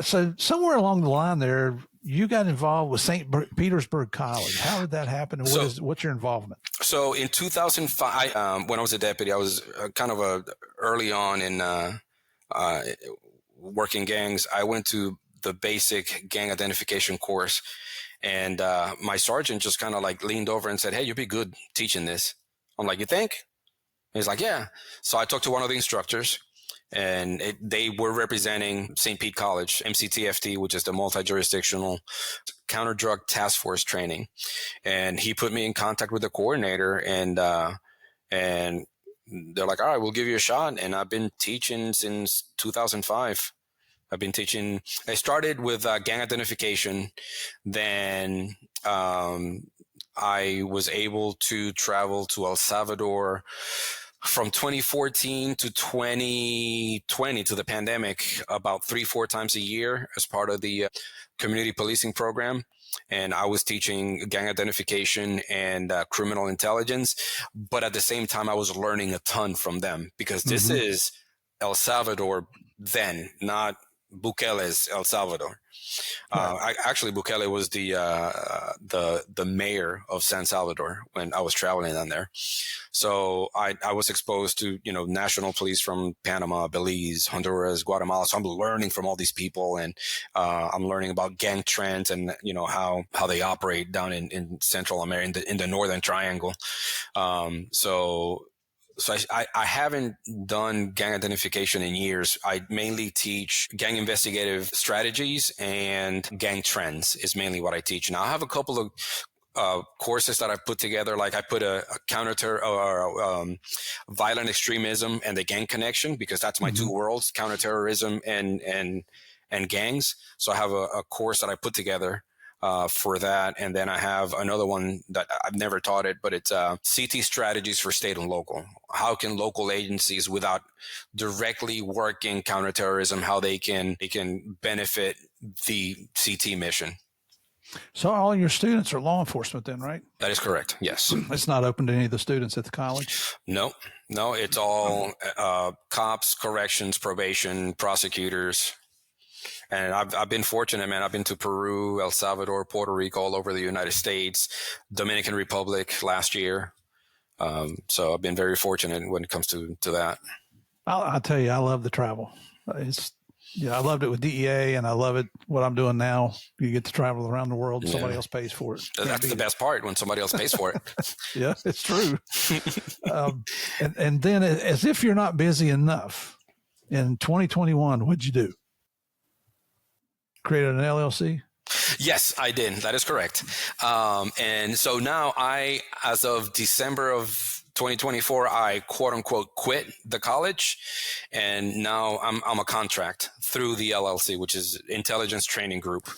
So somewhere along the line there, you got involved with St. Petersburg College. How did that happen? And what's your involvement? So in 2005, when I was a deputy, I was kind of early on in working gangs. I went to the basic gang identification course, and my sergeant just kind of like leaned over and said, hey, you'd be good teaching this. I'm like, you think? And he's like, yeah. So I talked to one of the instructors, and they were representing St. Pete College, MCTFT, which is the multi-jurisdictional counter drug task force training. And he put me in contact with the coordinator, and they're like, all right, we'll give you a shot. And I've been teaching since 2005. I started with gang identification. Then I was able to travel to El Salvador from 2014 to 2020 to the pandemic about 3-4 times a year as part of the community policing program. And I was teaching gang identification and criminal intelligence. But at the same time, I was learning a ton from them because this is El Salvador then, not Bukele's El Salvador. Actually, Bukele was the mayor of San Salvador when I was traveling down there. So I was exposed to, national police from Panama, Belize, Honduras, Guatemala. So I'm learning from all these people, and I'm learning about gang trends and, how they operate down in Central America, in the Northern Triangle. So I haven't done gang identification in years. I mainly teach gang investigative strategies and gang trends is mainly what I teach. Now I have a couple of courses that I've put together. Like I put a violent extremism and the gang connection, because that's my two worlds, counterterrorism and gangs. So I have a course that I put together for that. And then I have another one that I've never taught it, but it's CT strategies for state and local. How can local agencies, without directly working counterterrorism, how they can benefit the CT mission? So all your students are law enforcement then, right? That is correct. Yes. It's not open to any of the students at the college? No, it's all cops, corrections, probation, prosecutors. And I've been fortunate, man. I've been to Peru, El Salvador, Puerto Rico, all over the United States, Dominican Republic last year. So I've been very fortunate when it comes to that. I'll tell you, I love the travel. I loved it with DEA, and I love it what I'm doing now. You get to travel around the world, and somebody else pays for it. That's the best part, when somebody else pays for it. Yeah, it's true. And then, as if you're not busy enough, in 2021, what'd you do? Created an LLC? Yes, I did. That is correct. And so now as of December of 2024, I quote unquote quit the college, and now I'm a contract through the LLC, which is Intelligence Training Group.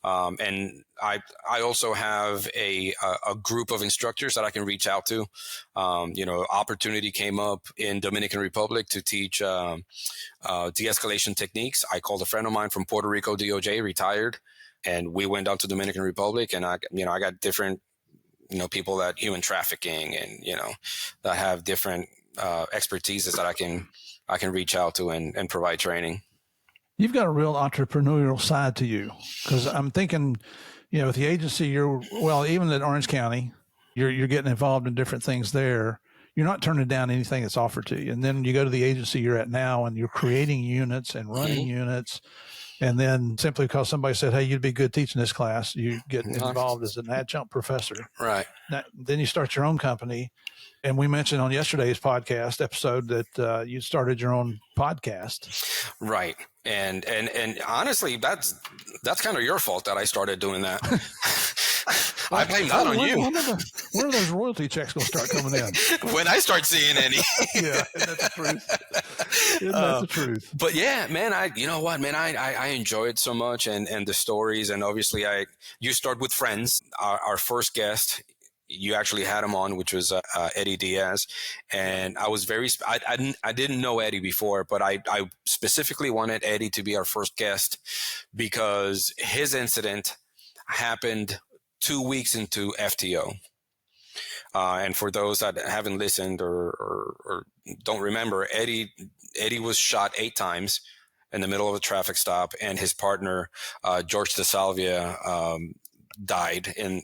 And I also have a group of instructors that I can reach out to. Opportunity came up in Dominican Republic to teach de-escalation techniques. I called a friend of mine from Puerto Rico, DOJ, retired, and we went down to Dominican Republic, and I got different people that human trafficking and, that have different expertises that I can reach out to and provide training. You've got a real entrepreneurial side to you, because I'm thinking, with the agency, even at Orange County, you're getting involved in different things there. You're not turning down anything that's offered to you. And then you go to the agency you're at now, and you're creating units and running units. And then simply because somebody said, hey, you'd be good teaching this class, you get involved as an adjunct professor. Right. Now, then you start your own company. And we mentioned on yesterday's podcast episode that you started your own podcast. Right. And honestly, that's kind of your fault that I started doing that. I blame that on you. When are those royalty checks going to start coming in? When I start seeing any. Yeah, that's the truth. Isn't that the truth? But yeah, man, you know what, man, I enjoy it so much, and the stories, and obviously you start with friends. Our first guest, you actually had him on, which was Eddie Diaz, and I was I didn't know Eddie before, but I specifically wanted Eddie to be our first guest because his incident happened 2 weeks into FTO. And for those that haven't listened or don't remember, Eddie was shot 8 times in the middle of a traffic stop, and his partner, George DeSalvia, died in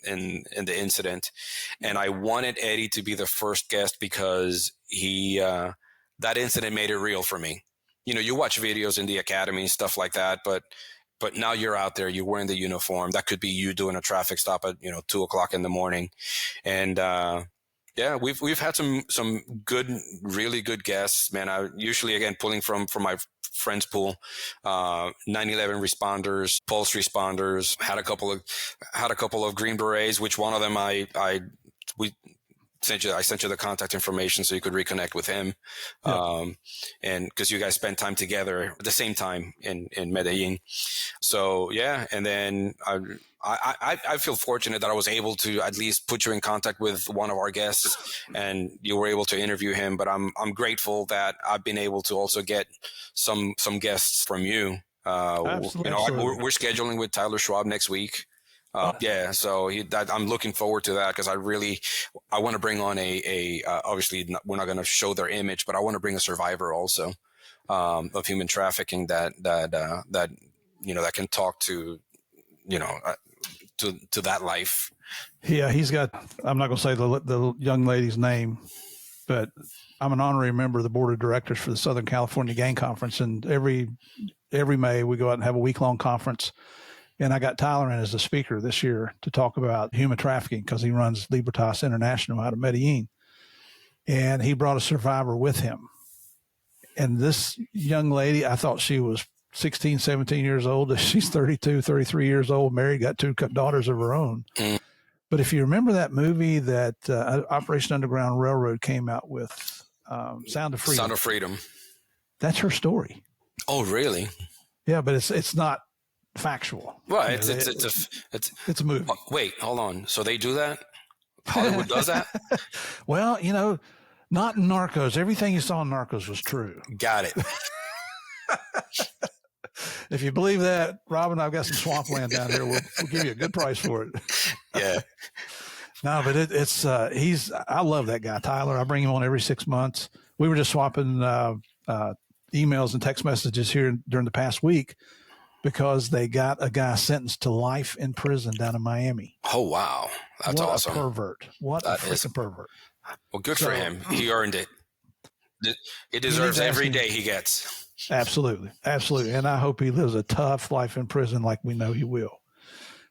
the incident. And I wanted Eddie to be the first guest because that incident made it real for me. You know, you watch videos in the academy, stuff like that, but now you're out there, you're wearing the uniform. That could be you doing a traffic stop at 2:00 in the morning, and yeah, we've had some good, really good guests, man. I usually, again, pulling from my friends pool, 9/11 responders, Pulse responders. Had a couple of Green Berets, which one of them I sent you the contact information so you could reconnect with him. Yeah. And because you guys spent time together at the same time in Medellin. So yeah. And then I feel fortunate that I was able to at least put you in contact with one of our guests and you were able to interview him. But I'm grateful that I've been able to also get some guests from you. Absolutely. We're scheduling with Tyler Schwab next week. Yeah, so I'm looking forward to that because I want to bring on obviously we're not going to show their image, but I want to bring a survivor also of human trafficking that can talk to to that life. Yeah, he's got. I'm not going to say the young lady's name, but I'm an honorary member of the board of directors for the Southern California Gang Conference, and every May we go out and have a week-long conference. And I got Tyler in as a speaker this year to talk about human trafficking because he runs Libertas International out of Medellin. And he brought a survivor with him. And this young lady, I thought she was 16, 17 years old. She's 32, 33 years old, married, got 2 daughters of her own. Mm. But if you remember that movie that Operation Underground Railroad came out with, Sound of Freedom. Sound of Freedom. That's her story. Oh, really? Yeah, but it's not factual. Well, it's a movie. Wait, hold on. So they do that? Hollywood does that? Well, not in Narcos. Everything you saw in Narcos was true. Got it. If you believe that, Robin, I've got some swampland down here. We'll give you a good price for it. Yeah. No, but I love that guy, Tyler. I bring him on every 6 months. We were just swapping emails and text messages here during the past week, because they got a guy sentenced to life in prison down in Miami. Oh, wow. That's awesome. What a pervert. What a freaking pervert. Well, good for him. He earned it. He deserves every day he gets. Absolutely. Absolutely. And I hope he lives a tough life in prison like we know he will.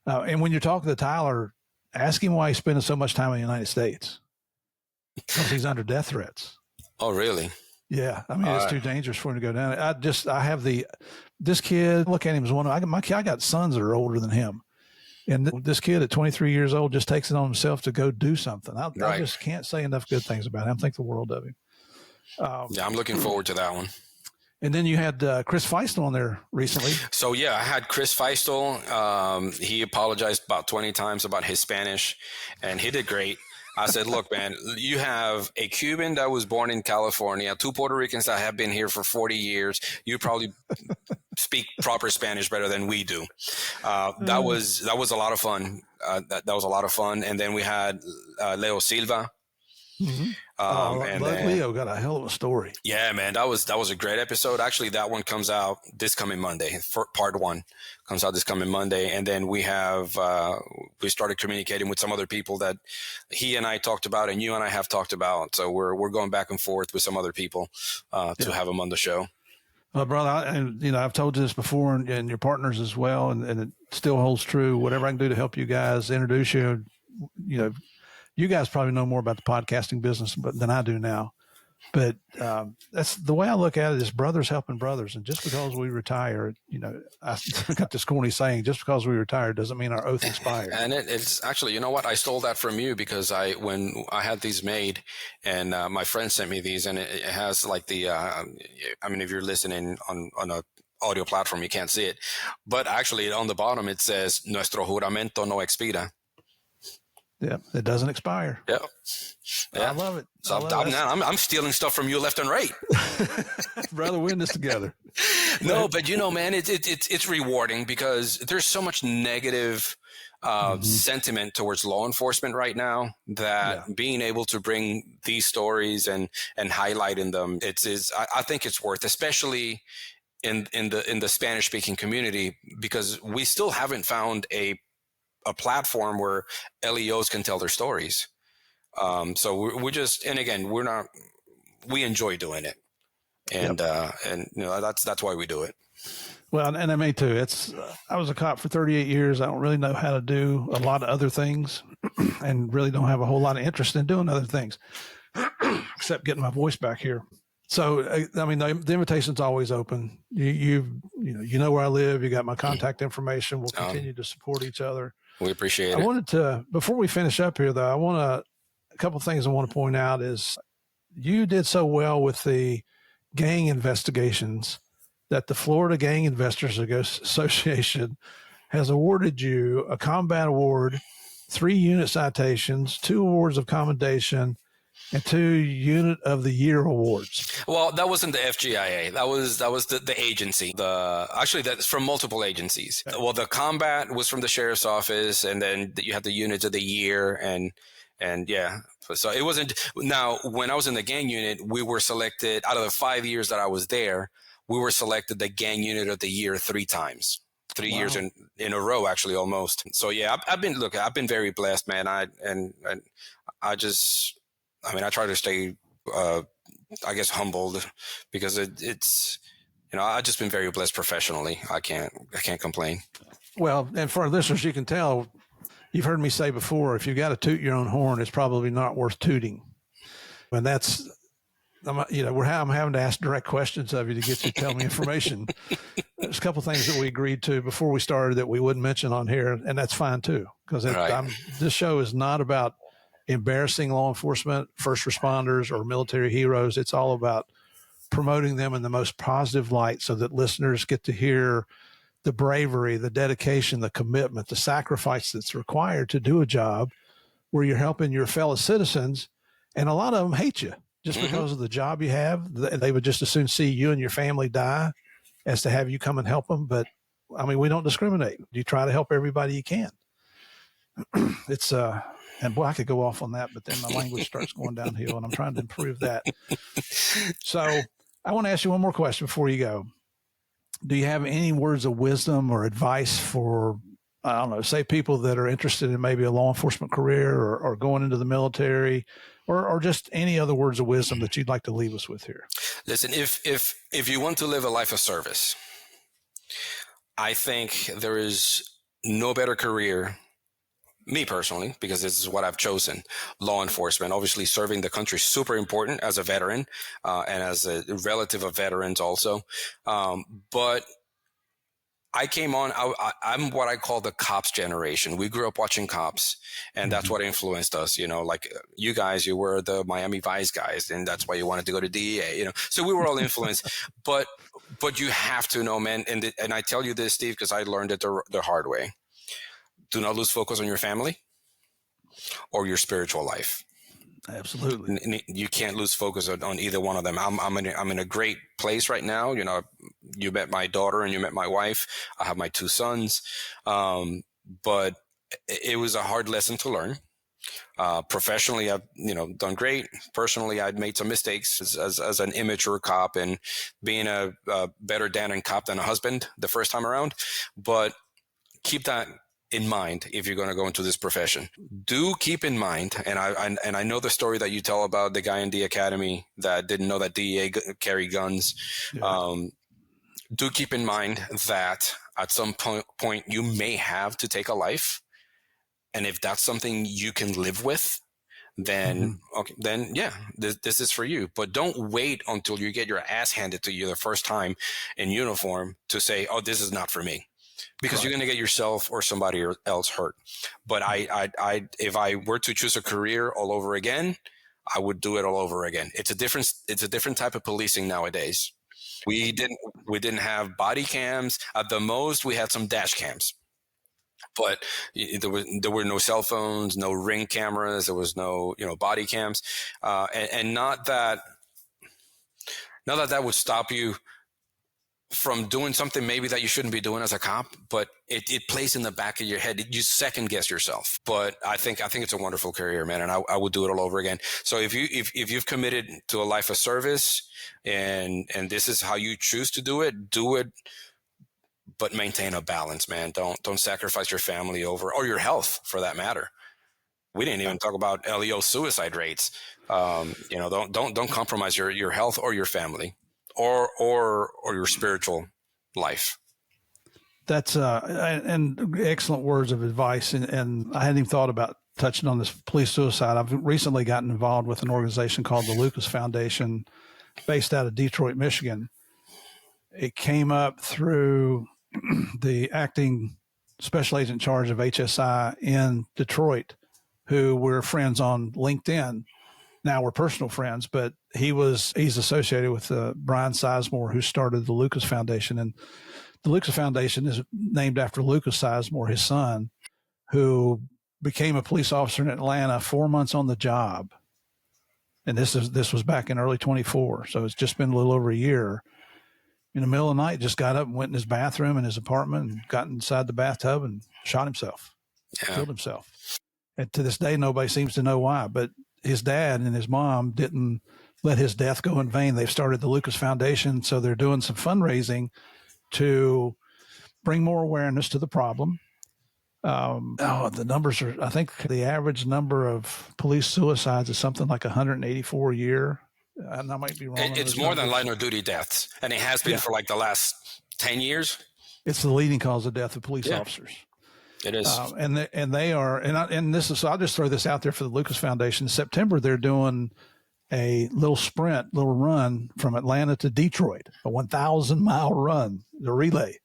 And when you're talking to Tyler, ask him why he's spending so much time in the United States. Because he's under death threats. Oh, really? Yeah. I mean, it's too dangerous for him to go down. I have this kid, look at him as I got sons that are older than him. And this kid at 23 years old just takes it on himself to go do something. I just can't say enough good things about him. I think the world of him. Yeah, I'm looking forward to that one. And then you had Chris Feistel on there recently. So, yeah, I had Chris Feistel. He apologized about 20 times about his Spanish, and he did great. I said, look, man, you have a Cuban that was born in California, 2 Puerto Ricans that have been here for 40 years. You probably speak proper Spanish better than we do. That was a lot of fun. That was a lot of fun. And then we had Leo Silva. Mm-hmm. Leo got a hell of a story. Yeah, man, that was a great episode. Actually, that one comes out this coming Monday. Part 1 comes out this coming Monday, and then we started communicating with some other people that he and I talked about, and you and I have talked about. So we're going back and forth with some other people to have them on the show. Well, brother, I've told you this before, and your partners as well, and it still holds true. Whatever I can do to help you guys, introduce you, you guys probably know more about the podcasting business than I do now. But that's the way I look at it, is brothers helping brothers. And just because we retire, I got this corny saying, just because we retire doesn't mean our oath expired. And it's actually, you know what? I stole that from you, because when I had these made, and my friend sent me these, and it has like the, if you're listening on a audio platform, you can't see it, but actually on the bottom it says, "Nuestro juramento no expira." Yeah, it doesn't expire. Yeah. I love it. So I'm stealing stuff from you left and right. Brother, we're in this together. No, but man, it's rewarding, because there's so much negative sentiment towards law enforcement right now, that being able to bring these stories and highlighting them, I think it's worth, especially in the Spanish speaking community, because we still haven't found a platform where LEOs can tell their stories. So we're just, and again, we enjoy doing it. And, that's why we do it. Well, and I may too. I was a cop for 38 years. I don't really know how to do a lot of other things, and really don't have a whole lot of interest in doing other things, except getting my voice back here. So, the invitation's always open. You know where I live. You got my contact information. We'll continue to support each other. We appreciate it. I wanted to, before we finish up here though, a couple of things I want to point out is, you did so well with the gang investigations that the Florida Gang Investors Association has awarded you a combat award, 3 unit citations, 2 awards of commendation, and 2 unit of the year awards. Well, that wasn't the FGIA. That was the agency. Actually, that's from multiple agencies. Okay. Well, the combat was from the sheriff's office, and then you had the units of the year, and yeah. So it wasn't. Now, when I was in the gang unit, we were selected, out of the 5 years that I was there, we were selected the gang unit of the year 3 times. 3 years in a row, actually, almost. So yeah, I've been very blessed, man. I try to stay, humbled, because it's, I've just been very blessed professionally. I can't complain. Well, and for our listeners, you can tell, you've heard me say before, if you've got to toot your own horn, it's probably not worth tooting. And that's, I'm having to ask direct questions of you to get you to tell me information. There's a couple of things that we agreed to before we started that we wouldn't mention on here, and that's fine too, because this show is not about embarrassing law enforcement, first responders, or military heroes. It's all about promoting them in the most positive light, so that listeners get to hear the bravery, the dedication, the commitment, the sacrifice that's required to do a job where you're helping your fellow citizens. And a lot of them hate you just because of the job you have. They would just as soon see you and your family die as to have you come and help them. But we don't discriminate. You try to help everybody you can. It's and boy, I could go off on that, but then my language starts going downhill, and I'm trying to improve that. So I want to ask you one more question before you go. Do you have any words of wisdom or advice for, say people that are interested in maybe a law enforcement career, or going into the military, or just any other words of wisdom that you'd like to leave us with here? Listen, if you want to live a life of service, I think there is no better career, me personally, because this is what I've chosen, law enforcement. Obviously, serving the country is super important as a veteran, and as a relative of veterans also. But I came on, I'm what I call the cops generation. We grew up watching cops, and that's what influenced us. Like you guys, you were the Miami Vice guys, and that's why you wanted to go to DEA, so we were all influenced. but you have to know, man, and I tell you this, Steve, because I learned it the hard way. Do not lose focus on your family or your spiritual life. Absolutely. You can't lose focus on either one of them. I'm in a great place right now. You met my daughter and you met my wife. I have my 2 sons. But it was a hard lesson to learn. Professionally, I've, done great. Personally, I'd made some mistakes as an immature cop, and being a better dad and cop than a husband the first time around. But keep that in mind if you're going to go into this profession. Do keep in mind, and I know the story that you tell about the guy in the academy that didn't know that DEA carry guns. Yeah. Do keep in mind that at some point you may have to take a life, and if that's something you can live with, then okay, then yeah, this is for you. But don't wait until you get your ass handed to you the first time in uniform to say, oh, this is not for me, because you're going to get yourself or somebody else hurt. But if I were to choose a career all over again, I would do it all over again. It's a different type of policing nowadays. We didn't have body cams. At the most, we had some dash cams. But there were no cell phones, no ring cameras. There was no body cams, and not that that would stop you from doing something maybe that you shouldn't be doing as a cop, but it plays in the back of your head. You second guess yourself. But I think it's a wonderful career, man, and I would do it all over again. So if you've committed to a life of service, and this is how you choose to do it, but maintain a balance, man. Don't sacrifice your family or your health for that matter. We didn't even talk about LEO suicide rates. Don't compromise your health or your family or your spiritual life. That's and excellent words of advice. And I hadn't even thought about touching on this police suicide. I've recently gotten involved with an organization called the Lucas Foundation, based out of Detroit, Michigan. It came up through the acting special agent in charge of HSI in Detroit, who we're friends on LinkedIn. Now we're personal friends, but he's associated with Brian Sizemore, who started the Lucas Foundation. And the Lucas Foundation is named after Lucas Sizemore, his son, who became a police officer in Atlanta 4 months on the job. And this was back in early 24. So it's just been a little over a year. In the middle of the night, just got up and went in his bathroom in his apartment and got inside the bathtub and shot himself, killed himself. And to this day, nobody seems to know why. But his dad and his mom didn't let his death go in vain. They've started the Lucas Foundation, so they're doing some fundraising to bring more awareness to the problem. The numbers are, I think the average number of police suicides is something like 184 a year. And I might be wrong. It's more than line of duty deaths, and it has been for like the last 10 years. It's the leading cause of death of police officers. It is. I'll just throw this out there for the Lucas Foundation. In September, they're doing a little run from Atlanta to Detroit, a 1,000-mile run, the relay.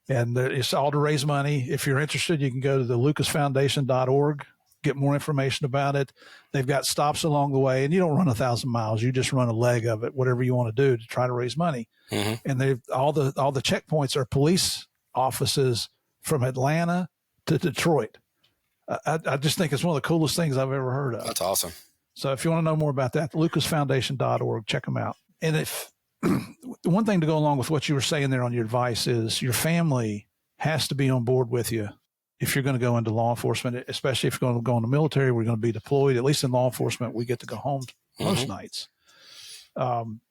And it's all to raise money. If you're interested, you can go to the lucasfoundation.org, get more information about it. They've got stops along the way, and you don't run 1,000 miles. You just run a leg of it, whatever you want to do to try to raise money. And they've all the checkpoints are police offices from Atlanta to Detroit. I just think it's one of the coolest things I've ever heard of. That's awesome. So if you want to know more about that, lucasfoundation.org, check them out. And if one thing to go along with what you were saying there on your advice is your family has to be on board with you if you're going to go into law enforcement, especially if you're going to go in the military. We're going to be deployed. At least in law enforcement, we get to go home most nights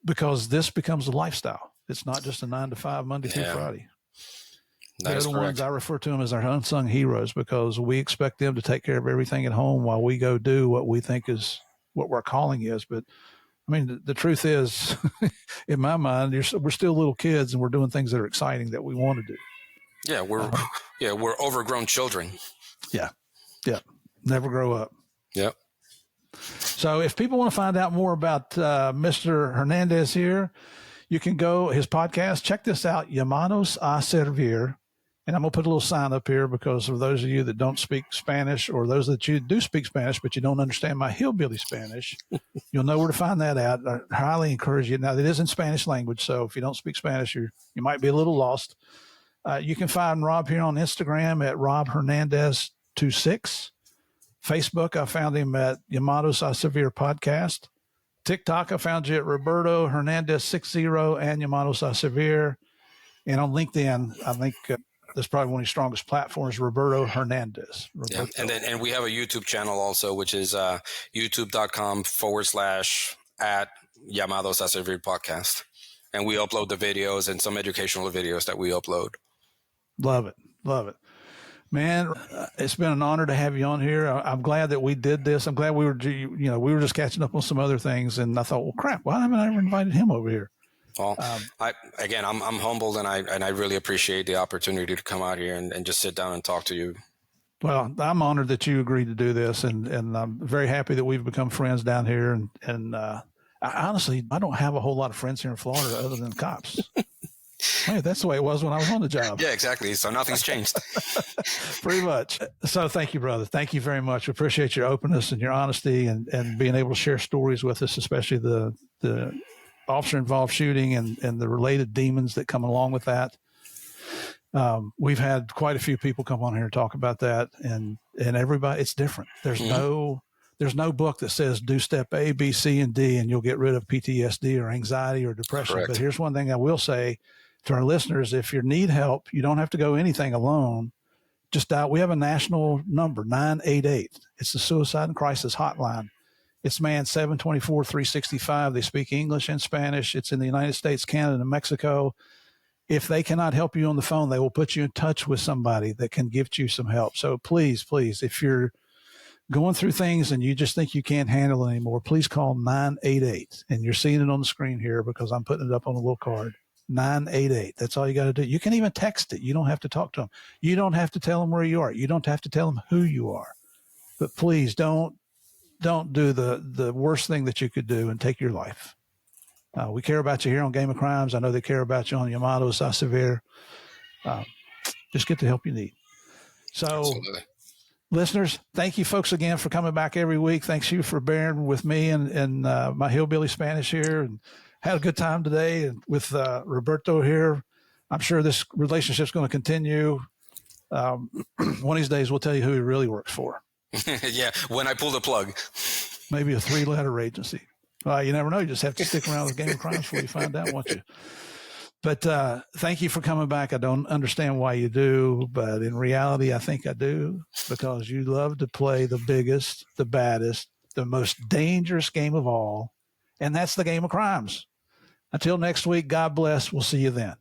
because this becomes a lifestyle. It's not just a 9 to 5 Monday through Friday. They're the ones I refer to them as our unsung heroes, because we expect them to take care of everything at home while we go do what we think is what our calling is. But I mean, the truth is, in my mind, we're still little kids and we're doing things that are exciting that we want to do. Yeah, we're overgrown children. Yeah. Never grow up. Yep. So if people want to find out more about Mr. Hernandez here, you can go his podcast. Check this out, Llamados a Servir. And I'm going to put a little sign up here because of those of you that don't speak Spanish, or those that you do speak Spanish, but you don't understand my hillbilly Spanish. You'll know where to find that out. I highly encourage you. Now, it is in Spanish language, so if you don't speak Spanish, you might be a little lost. You can find Rob here on Instagram at Rob Hernandez 26. Facebook, I found him at Llamados a Servir Podcast. TikTok, I found you at Roberto Hernandez 60 and Llamados a Servir. And on LinkedIn, I think that's probably one of the strongest platforms, Roberto Hernandez. Yeah. And we have a YouTube channel also, which is youtube.com/@ Llamados a Servir Podcast. And we upload the videos and some educational videos that we upload. Love it. Man, it's been an honor to have you on here. I'm glad that we did this. I'm glad we were just catching up on some other things. And I thought, well, crap, why haven't I ever invited him over here? Well, I'm humbled, and I really appreciate the opportunity to come out here and just sit down and talk to you. Well, I'm honored that you agreed to do this, and I'm very happy that we've become friends down here. And honestly, I don't have a whole lot of friends here in Florida other than cops. Man, that's the way it was when I was on the job. Yeah, exactly. So nothing's changed. Pretty much. So thank you, brother. Thank you very much. We appreciate your openness and your honesty and being able to share stories with us, especially the officer-involved shooting and the related demons that come along with that. We've had quite a few people come on here and talk about that, and everybody, it's different. There's no book that says do step A, B, C, and D, and you'll get rid of PTSD or anxiety or depression. Correct. But here's one thing I will say to our listeners: if you need help, you don't have to go anything alone. Just dial. We have a national number, 988. It's the Suicide and Crisis Hotline. It's manned 7/24/365. They speak English and Spanish. It's in the United States, Canada, and Mexico. If they cannot help you on the phone, they will put you in touch with somebody that can give you some help. So please, if you're going through things and you just think you can't handle it anymore, please call 988. And you're seeing it on the screen here because I'm putting it up on a little card. 988. That's all you got to do. You can even text it. You don't have to talk to them. You don't have to tell them where you are. You don't have to tell them who you are. But please don't do the worst thing that you could do and take your life. We care about you here on Game of Crimes. I know they care about you on Yamato Sasevier. Just get the help you need. So, absolutely. Listeners, thank you folks again for coming back every week. Thanks you for bearing with me and my hillbilly Spanish here, and had a good time today and with Roberto here. I'm sure this relationship's going to continue. One of these days, we'll tell you who he really works for. Yeah, when I pull the plug. Maybe a 3-letter agency. You never know. You just have to stick around with Game of Crimes before you find out, won't you? But thank you for coming back. I don't understand why you do, but in reality, I think I do, because you love to play the biggest, the baddest, the most dangerous game of all, and that's the Game of Crimes. Until next week, God bless. We'll see you then.